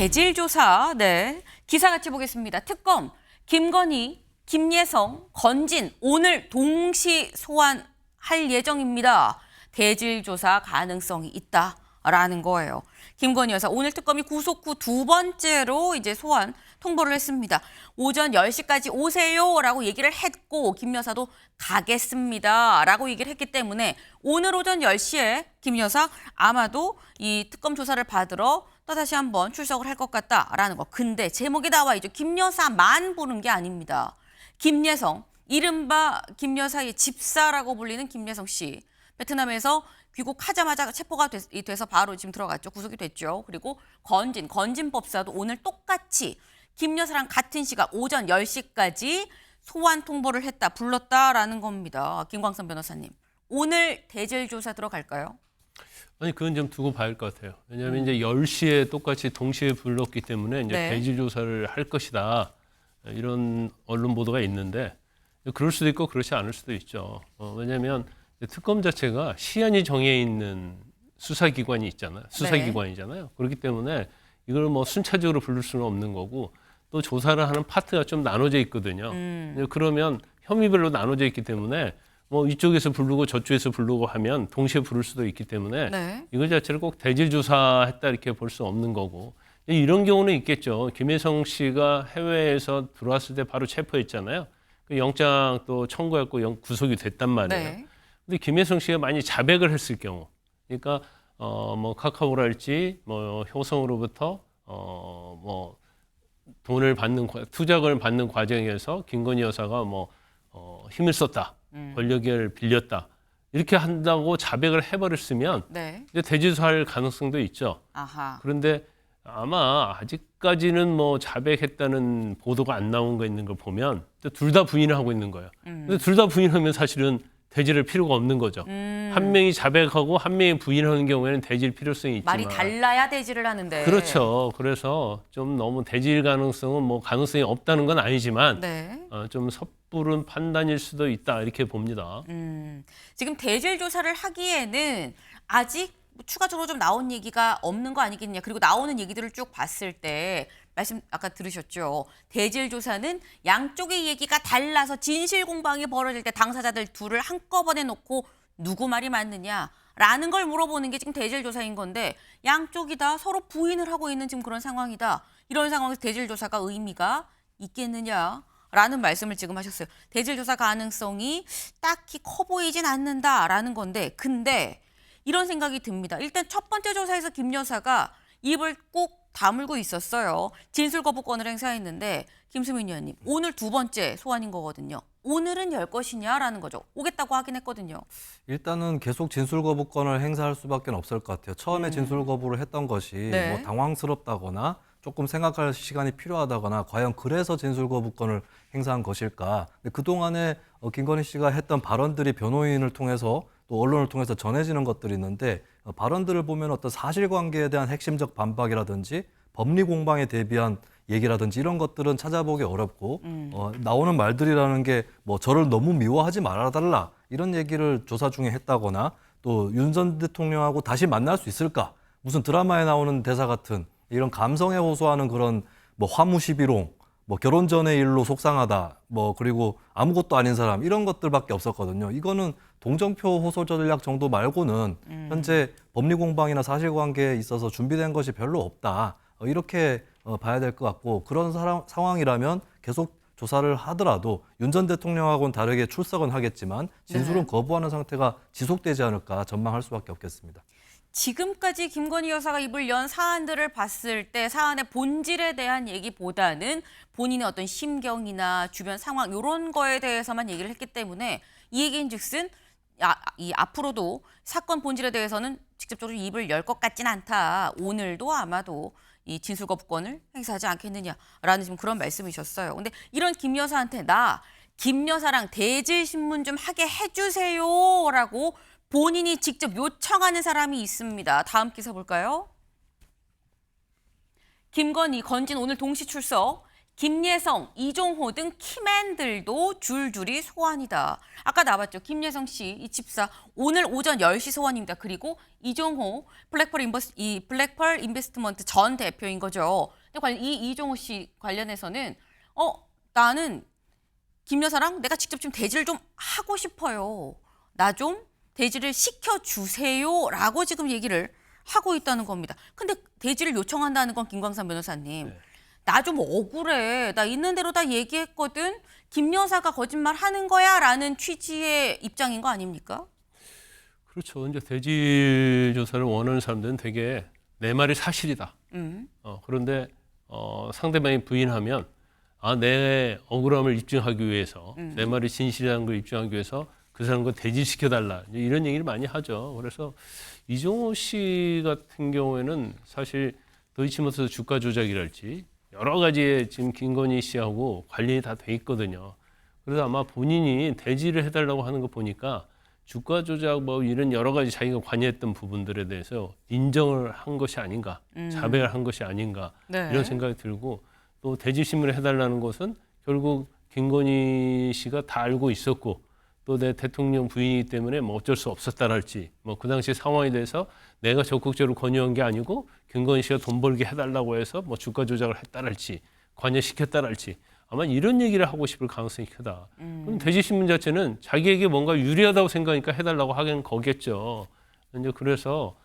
대질조사, 네. 기사 같이 보겠습니다. 특검, 김건희, 김예성, 건진 오늘 동시 소환할 예정입니다. 대질조사 가능성이 있다라는 거예요. 김건희 여사 오늘 특검이 구속 후 두 번째로 이제 소환 통보를 했습니다. 오전 10시까지 오세요라고 얘기를 했고 김 여사도 가겠습니다라고 얘기를 했기 때문에 오늘 오전 10시에 김 여사 아마도 이 특검 조사를 받으러 또다시 한번 출석을 할 것 같다라는 거. 근데 제목이 나와 있죠. 김 여사만 부른 게 아닙니다. 김예성, 이른바 김 여사의 집사라고 불리는 김예성 씨. 베트남에서 귀국하자마자 체포가 돼서 바로 지금 들어갔죠. 구속이 됐죠. 그리고 건진 법사도 오늘 똑같이 김 여사랑 같은 시간 오전 10시까지 소환 통보를 했다, 불렀다라는 겁니다. 김광선 변호사님. 오늘 대질 조사 들어갈까요? 아니 그건 좀 두고 봐야 할 것 같아요. 왜냐하면 이제 10시에 똑같이 동시에 불렀기 때문에 이제 네. 대질 조사를 할 것이다. 이런 언론 보도가 있는데 그럴 수도 있고 그렇지 않을 수도 있죠. 왜냐하면 특검 자체가 시한이 정해 있는 수사기관이 있잖아요. 수사기관이잖아요. 그렇기 때문에 이걸 뭐 순차적으로 부를 수는 없는 거고 또 조사를 하는 파트가 좀 나눠져 있거든요. 그러면 혐의별로 나눠져 있기 때문에 뭐 이쪽에서 부르고 저쪽에서 부르고 하면 동시에 부를 수도 있기 때문에 네. 이거 자체를 꼭 대질 조사했다 이렇게 볼 수 없는 거고 이런 경우는 있겠죠. 김혜성 씨가 해외에서 들어왔을 때 바로 체포했잖아요. 그 영장 또 청구했고 구속이 됐단 말이에요. 네. 근데 김혜성 씨가 많이 자백을 했을 경우, 그러니까 뭐 카카오랄지 뭐 효성으로부터 뭐 돈을 받는 투자금을 받는 과정에서 김건희 여사가 뭐 힘을 썼다, 권력을 빌렸다 이렇게 한다고 자백을 해버렸으면 네. 이제 대지수할 가능성도 있죠. 아하. 그런데 아마 아직까지는 뭐 자백했다는 보도가 안 나온 거 있는 걸 보면 둘 다 부인을 하고 있는 거예요. 근데 둘 다 부인하면 사실은 대질할 필요가 없는 거죠. 한 명이 자백하고 한 명이 부인하는 경우에는 대질 필요성이 있지만 말이 달라야 대질을 하는데. 그렇죠. 그래서 좀 너무 대질 가능성은 뭐 가능성이 없다는 건 아니지만 네. 좀 섣부른 판단일 수도 있다 이렇게 봅니다. 지금 대질 조사를 하기에는 아직 추가적으로 좀 나온 얘기가 없는 거 아니겠냐. 그리고 나오는 얘기들을 쭉 봤을 때 말씀 아까 들으셨죠. 대질 조사는 양쪽의 얘기가 달라서 진실 공방이 벌어질 때 당사자들 둘을 한꺼번에 놓고 누구 말이 맞느냐라는 걸 물어보는 게 지금 대질 조사인 건데 양쪽이 다 서로 부인을 하고 있는 지금 그런 상황이다. 이런 상황에서 대질 조사가 의미가 있겠느냐라는 말씀을 지금 하셨어요. 대질 조사 가능성이 딱히 커 보이진 않는다라는 건데 근데 이런 생각이 듭니다. 일단 첫 번째 조사에서 김 여사가 입을 꼭 다물고 있었어요. 진술 거부권을 행사했는데 김수민 의원님 오늘 두 번째 소환인 거거든요. 오늘은 열 것이냐라는 거죠. 오겠다고 하긴 했거든요. 일단은 계속 진술 거부권을 행사할 수밖에 없을 것 같아요. 처음에 진술 거부를 했던 것이 네. 뭐 당황스럽다거나 조금 생각할 시간이 필요하다거나 과연 그래서 진술 거부권을 행사한 것일까. 근데 그동안에 김건희 씨가 했던 발언들이 변호인을 통해서 또 언론을 통해서 전해지는 것들이 있는데 발언들을 보면 어떤 사실관계에 대한 핵심적 반박이라든지 법리 공방에 대비한 얘기라든지 이런 것들은 찾아보기 어렵고 나오는 말들이라는 게 뭐 저를 너무 미워하지 말아달라 이런 얘기를 조사 중에 했다거나 또 윤 전 대통령하고 다시 만날 수 있을까 무슨 드라마에 나오는 대사 같은 이런 감성에 호소하는 그런 뭐 화무시비롱 뭐 결혼 전의 일로 속상하다 뭐 그리고 아무것도 아닌 사람 이런 것들밖에 없었거든요. 이거는 동정표 호소 전략 정도 말고는 현재 법리 공방이나 사실관계에 있어서 준비된 것이 별로 없다. 이렇게 봐야 될 것 같고 그런 상황이라면 계속 조사를 하더라도 윤 전 대통령하고는 다르게 출석은 하겠지만 진술은 거부하는 상태가 지속되지 않을까 전망할 수밖에 없겠습니다. 지금까지 김건희 여사가 입을 연 사안들을 봤을 때 사안의 본질에 대한 얘기보다는 본인의 어떤 심경이나 주변 상황 이런 거에 대해서만 얘기를 했기 때문에 이 얘기인즉슨 이 앞으로도 사건 본질에 대해서는 직접적으로 입을 열 것 같진 않다. 오늘도 아마도 이 진술 거부권을 행사하지 않겠느냐라는 지금 그런 말씀이셨어요. 근데 이런 김 여사한테 나 김 여사랑 대질 신문 좀 하게 해주세요라고 본인이 직접 요청하는 사람이 있습니다. 다음 기사 볼까요? 김건희, 건진 오늘 동시 출석. 김예성, 이종호 등 키맨들도 줄줄이 소환이다. 아까 나왔죠. 김예성 씨, 이 집사 오늘 오전 10시 소환입니다. 그리고 이종호 블랙펄 인베스트먼트 전 대표인 거죠. 근데 이 이종호 씨 관련해서는 나는 김 여사랑 내가 직접 좀 대지를 좀 하고 싶어요. 나 좀 대지를 시켜주세요라고 지금 얘기를 하고 있다는 겁니다. 근데 대지를 요청한다는 건 김광삼 변호사님. 네. 나 좀 억울해. 나 있는 대로 다 얘기했거든. 김 여사가 거짓말 하는 거야 라는 취지의 입장인 거 아닙니까? 그렇죠. 이제 대질 조사를 원하는 사람들은 되게 내 말이 사실이다. 그런데 상대방이 부인하면 내 억울함을 입증하기 위해서 내 말이 진실이라는 걸 입증하기 위해서 그 사람과 대질시켜달라. 이런 얘기를 많이 하죠. 그래서 이종호 씨 같은 경우에는 사실 도이치모터스 주가 조작이랄지 여러 가지의 지금 김건희 씨하고 관련이 다 돼 있거든요. 그래서 아마 본인이 대지를 해달라고 하는 거 보니까 주가 조작 뭐 이런 여러 가지 자기가 관여했던 부분들에 대해서 인정을 한 것이 아닌가, 자백을 한 것이 아닌가 네. 이런 생각이 들고 또 대지 신문을 해달라는 것은 결국 김건희 씨가 다 알고 있었고 또 내 대통령 부인이기 때문에 뭐 어쩔 수 없었다랄지 뭐 그 당시 상황에 대해서 내가 적극적으로 권유한 게 아니고 김건희 씨가 돈 벌게 해달라고 해서 뭐 주가 조작을 했다랄지 관여시켰다랄지 아마 이런 얘기를 하고 싶을 가능성이 크다. 그럼 대지신문 자체는 자기에게 뭔가 유리하다고 생각하니까 해달라고 하긴 거겠죠. 이제 그래서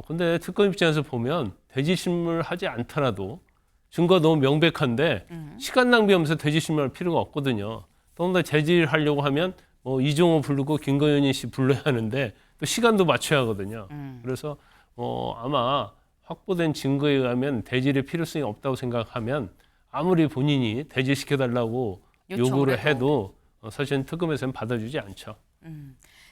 근데 특검 입장에서 보면 대지신문을 하지 않더라도 증거가 너무 명백한데 시간 낭비하면서 대지신문할 필요가 없거든요. 더군다나 제지하려고 하면 이종호 부르고 김건희 씨 불러야 하는데 또 시간도 맞춰야 하거든요. 그래서 아마 확보된 증거에 의하면 대질의 필요성이 없다고 생각하면 아무리 본인이 대질시켜달라고 요구를 해도 사실은 특검에서는 받아주지 않죠.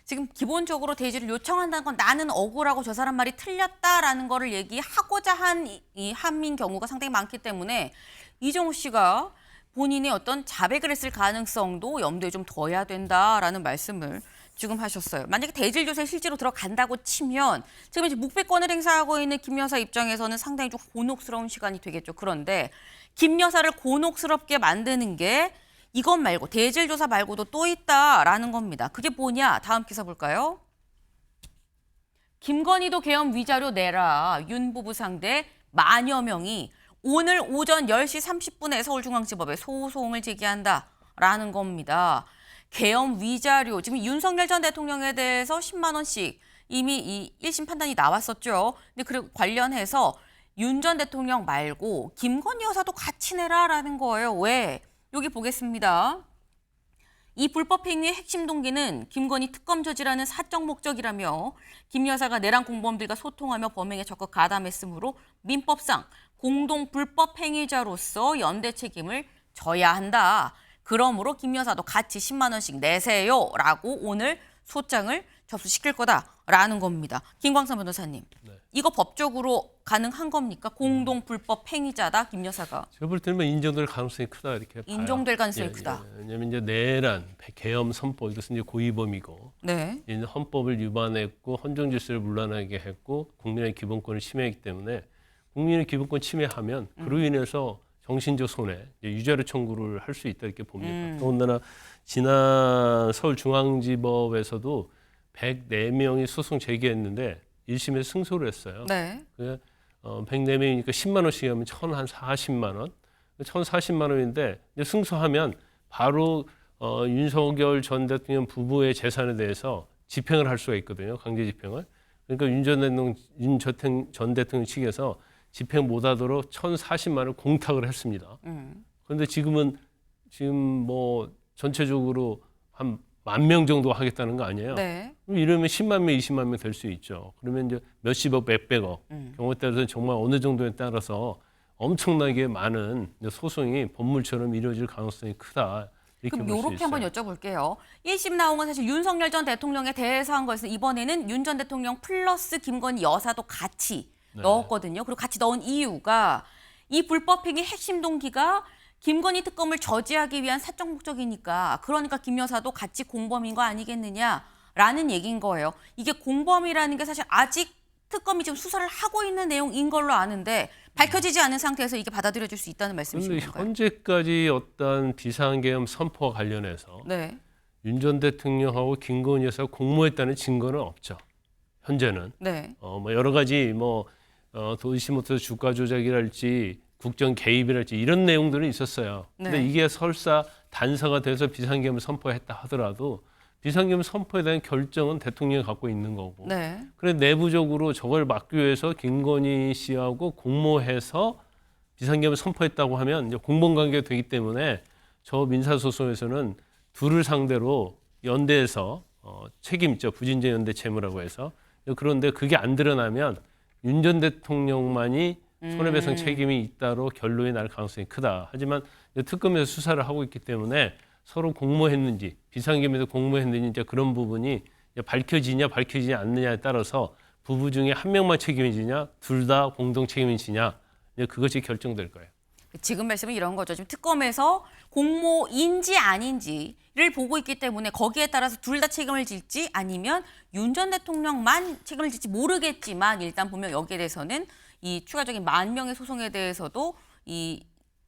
지금 기본적으로 대지를 요청한다는 건 나는 억울하고 저 사람 말이 틀렸다라는 거를 얘기하고자 한 이 한민 경우가 상당히 많기 때문에 이종호 씨가 본인의 어떤 자백을 했을 가능성도 염두에 좀 둬야 된다라는 말씀을 지금 하셨어요. 만약에 대질 조사에 실제로 들어간다고 치면 지금 이제 묵비권을 행사하고 있는 김 여사 입장에서는 상당히 좀 곤혹스러운 시간이 되겠죠. 그런데 김 여사를 곤혹스럽게 만드는 게 이것 말고 대질 조사 말고도 또 있다라는 겁니다. 그게 뭐냐? 다음 기사 볼까요? 김건희도 계엄 위자료 내라. 윤 부부 상대 만여 명이 오늘 오전 10시 30분에 서울중앙지법에 소송을 제기한다라는 겁니다. 계엄 위자료, 지금 윤석열 전 대통령에 대해서 10만 원씩 이미 이 1심 판단이 나왔었죠. 근데 그 관련해서 윤 전 대통령 말고 김건희 여사도 같이 내라라는 거예요. 왜? 여기 보겠습니다. 이 불법 행위의 핵심 동기는 김건희 특검 저지라는 사적 목적이라며 김 여사가 내란 공범들과 소통하며 범행에 적극 가담했으므로 민법상 공동 불법 행위자로서 연대 책임을 져야 한다. 그러므로 김 여사도 같이 10만 원씩 내세요라고 오늘 소장을 접수시킬 거다라는 겁니다. 김광삼 변호사님, 이거 법적으로 가능한 겁니까? 공동 불법 행위자다 김 여사가. 제가 볼 때는 인정될 가능성이 크다 이렇게 봐요. 인정될 가능성이 크다. 왜냐하면 이제 내란, 계엄 선포 이것은 이제 고의범이고 네. 이제 헌법을 위반했고 헌정 질서를 문란하게 했고 국민의 기본권을 침해했기 때문에 국민의 기본권 침해하면 그로 인해서 정신적 손해, 유죄로 청구를 할 수 있다 이렇게 봅니다. 더군다나 지난 서울중앙지법에서도 104명이 소송 제기했는데 1심에서 승소를 했어요. 네. 104명이니까 10만 원씩 하면 1,040만 원. 1,040만 원인데 승소하면 바로 윤석열 전 대통령 부부의 재산에 대해서 집행을 할 수가 있거든요. 강제 집행을. 그러니까 윤 전 대통령 측에서 집행 못하도록 1,040만 원을 공탁을 했습니다. 그런데 지금 뭐 전체적으로 한 10,000명 정도 하겠다는 거 아니에요? 네. 그럼 이러면 10만 명, 20만 명 될 수 있죠. 그러면 이제 몇십억, 몇백억 경우에 따라서는 정말 어느 정도에 따라서 엄청나게 많은 소송이 법물처럼 이루어질 가능성이 크다. 이렇게 그럼 볼 수 이렇게 있어요. 한번 여쭤볼게요. 1심 나온 건 사실 윤석열 전 대통령에 대해서 한 거였어요. 이번에는 윤 전 대통령 플러스 김건희 여사도 같이 넣었거든요. 그리고 같이 넣은 이유가 이 불법 행위 핵심 동기가 김건희 특검을 저지하기 위한 사적 목적이니까 그러니까 김 여사도 같이 공범인 거 아니겠느냐라는 얘기인 거예요. 이게 공범이라는 게 사실 아직 특검이 지금 수사를 하고 있는 내용인 걸로 아는데 밝혀지지 않은 상태에서 이게 받아들여질 수 있다는 그런데 말씀이신 건가요? 현재까지 어떤 비상계엄 선포와 관련해서 네. 윤 전 대통령하고 김건희 여사가 공모했다는 증거는 없죠. 현재는 네. 뭐 여러 가지 도시모터 주가 조작이랄지 국정 개입이랄지 이런 내용들은 있었어요. 근데 네. 이게 설사 단서가 돼서 비상계엄을 선포했다 하더라도 비상계엄 선포에 대한 결정은 대통령이 갖고 있는 거고. 네. 그래 내부적으로 저걸 막기 위해서 김건희 씨하고 공모해서 비상계엄을 선포했다고 하면 이제 공범관계가 되기 때문에 저 민사소송에서는 둘을 상대로 연대해서 책임있죠. 부진제 연대 채무라고 해서. 그런데 그게 안 드러나면 윤 전 대통령만이 손해배상 책임이 있다로 결론이 날 가능성이 크다. 하지만 특검에서 수사를 하고 있기 때문에 서로 공모했는지 비상계엄에서 공모했는지 이제 그런 부분이 밝혀지냐 밝혀지지 않느냐에 따라서 부부 중에 한 명만 책임이 지냐 둘 다 공동 책임이 지냐 그것이 결정될 거예요. 지금 말씀은 이런 거죠. 지금 특검에서 공모인지 아닌지를 보고 있기 때문에 거기에 따라서 둘 다 책임을 질지 아니면 윤 전 대통령만 책임을 질지 모르겠지만 일단 보면 여기에 대해서는 이 추가적인 10,000명의 소송에 대해서도 이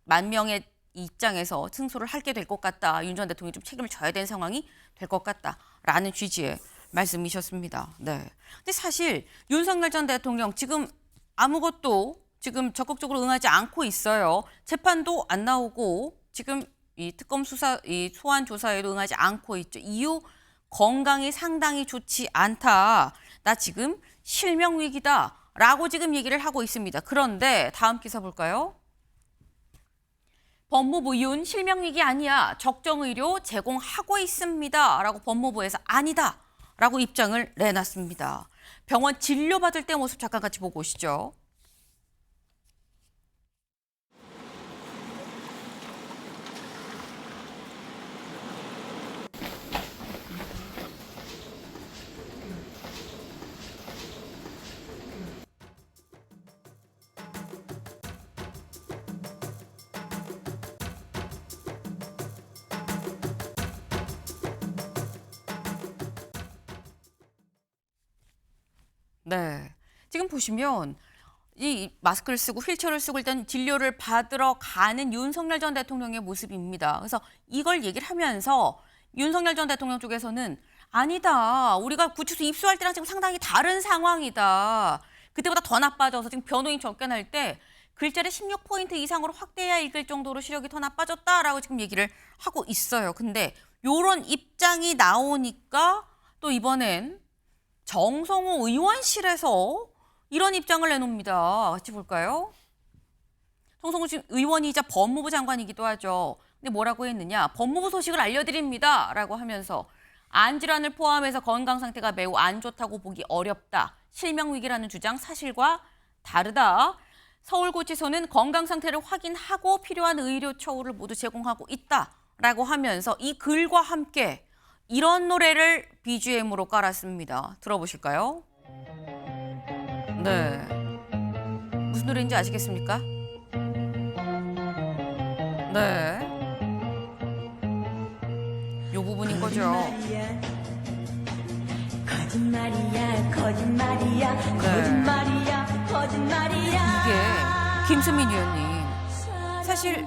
10,000명의 입장에서 승소를 하게 될 것 같다. 윤 전 대통령이 좀 책임을 져야 되는 상황이 될 것 같다라는 취지의 말씀이셨습니다. 네. 근데 사실 윤석열 전 대통령 지금 아무것도 지금 적극적으로 응하지 않고 있어요. 재판도 안 나오고 지금 이 특검 수사, 이 소환 조사에도 응하지 않고 있죠. 이유 건강이 상당히 좋지 않다. 나 지금 실명 위기다라고 지금 얘기를 하고 있습니다. 그런데 다음 기사 볼까요? 법무부 윤 실명 위기 아니야. 적정 의료 제공하고 있습니다라고 법무부에서 아니다라고 입장을 내놨습니다. 병원 진료받을 때 모습 잠깐 같이 보고 오시죠. 네. 지금 보시면 이 마스크를 쓰고 휠체어를 쓰고 일단 진료를 받으러 가는 윤석열 전 대통령의 모습입니다. 그래서 이걸 얘기를 하면서 윤석열 전 대통령 쪽에서는 아니다. 우리가 구치소 입수할 때랑 지금 상당히 다른 상황이다. 그때보다 더 나빠져서 지금 변호인 접견할 때 글자를 16포인트 이상으로 확대해야 읽을 정도로 시력이 더 나빠졌다라고 지금 얘기를 하고 있어요. 근데 이런 입장이 나오니까 또 이번엔 정성호 의원실에서 이런 입장을 내놓습니다. 같이 볼까요? 정성호 의원이자 법무부 장관이기도 하죠. 근데 뭐라고 했느냐? 법무부 소식을 알려드립니다. 라고 하면서 안질환을 포함해서 건강 상태가 매우 안 좋다고 보기 어렵다. 실명 위기라는 주장 사실과 다르다. 서울구치소는 건강 상태를 확인하고 필요한 의료 처우를 모두 제공하고 있다라고 하면서 이 글과 함께 이런 노래를 BGM으로 깔았습니다. 들어보실까요? 네. 무슨 노래인지 아시겠습니까? 네. 요 부분인 거죠. 거짓말이야, 거짓말이야, 거짓말이야, 거짓말이야. 이게 김수민 위원님, 사실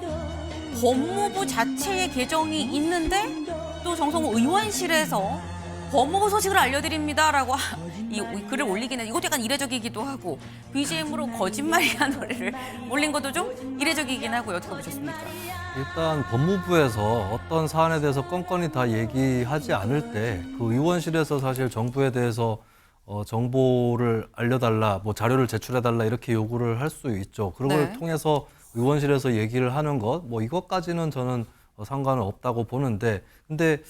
법무부 자체의 계정이 있는데 또 정성호 의원실에서 법무부 소식을 알려드립니다라고 이 글을 올리기는 이것도 약간 이례적이기도 하고 BGM으로 거짓말이야 노래를 올린 것도 좀 이례적이긴 하고요. 어떻게 보셨습니까? 일단 법무부에서 어떤 사안에 대해서 건건히 다 얘기하지 않을 때 그 의원실에서 사실 정부에 대해서 정보를 알려달라, 뭐 자료를 제출해달라 이렇게 요구를 할 수 있죠. 그런 걸 네. 통해서 의원실에서 얘기를 하는 것, 뭐 이것까지는 저는 상관은 없다고 보는데, 근데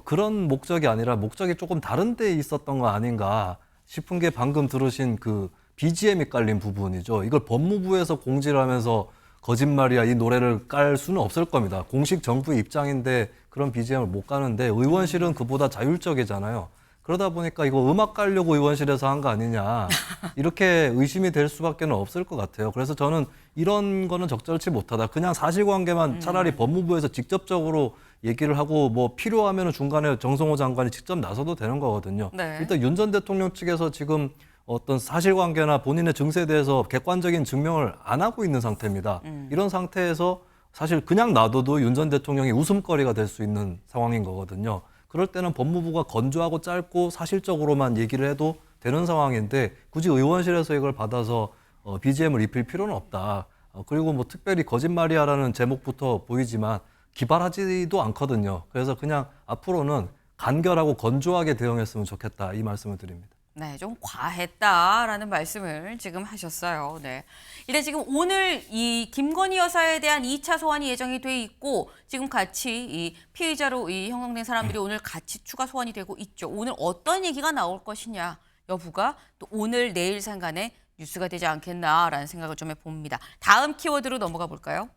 그런 목적이 아니라 목적이 조금 다른 데 있었던 거 아닌가 싶은 게 방금 들으신 그 BGM이 깔린 부분이죠. 이걸 법무부에서 공지를 하면서 거짓말이야 이 노래를 깔 수는 없을 겁니다. 공식 정부의 입장인데 그런 BGM을 못 까는데 의원실은 그보다 자율적이잖아요. 그러다 보니까 이거 음악 깔려고 의원실에서 한 거 아니냐 이렇게 의심이 될 수밖에 없을 것 같아요. 그래서 저는 이런 거는 적절치 못하다. 그냥 사실관계만 차라리 법무부에서 직접적으로 얘기를 하고 뭐 필요하면 중간에 정성호 장관이 직접 나서도 되는 거거든요. 네. 일단 윤 전 대통령 측에서 지금 어떤 사실관계나 본인의 증세에 대해서 객관적인 증명을 안 하고 있는 상태입니다. 이런 상태에서 사실 그냥 놔둬도 윤 전 대통령이 웃음거리가 될 수 있는 상황인 거거든요. 그럴 때는 법무부가 건조하고 짧고 사실적으로만 얘기를 해도 되는 상황인데 굳이 의원실에서 이걸 받아서 BGM을 입힐 필요는 없다. 그리고 뭐 특별히 거짓말이야라는 제목부터 보이지만 기발하지도 않거든요. 그래서 그냥 앞으로는 간결하고 건조하게 대응했으면 좋겠다 이 말씀을 드립니다. 네, 좀 과했다라는 말씀을 지금 하셨어요. 네. 일단 지금 오늘 이 김건희 여사에 대한 2차 소환이 예정이 돼 있고 지금 같이 이 피의자로 이 형성된 사람들이 오늘 같이 추가 소환이 되고 있죠. 오늘 어떤 얘기가 나올 것이냐 여부가 또 오늘 내일 상간에 뉴스가 되지 않겠나라는 생각을 좀 해봅니다. 다음 키워드로 넘어가 볼까요?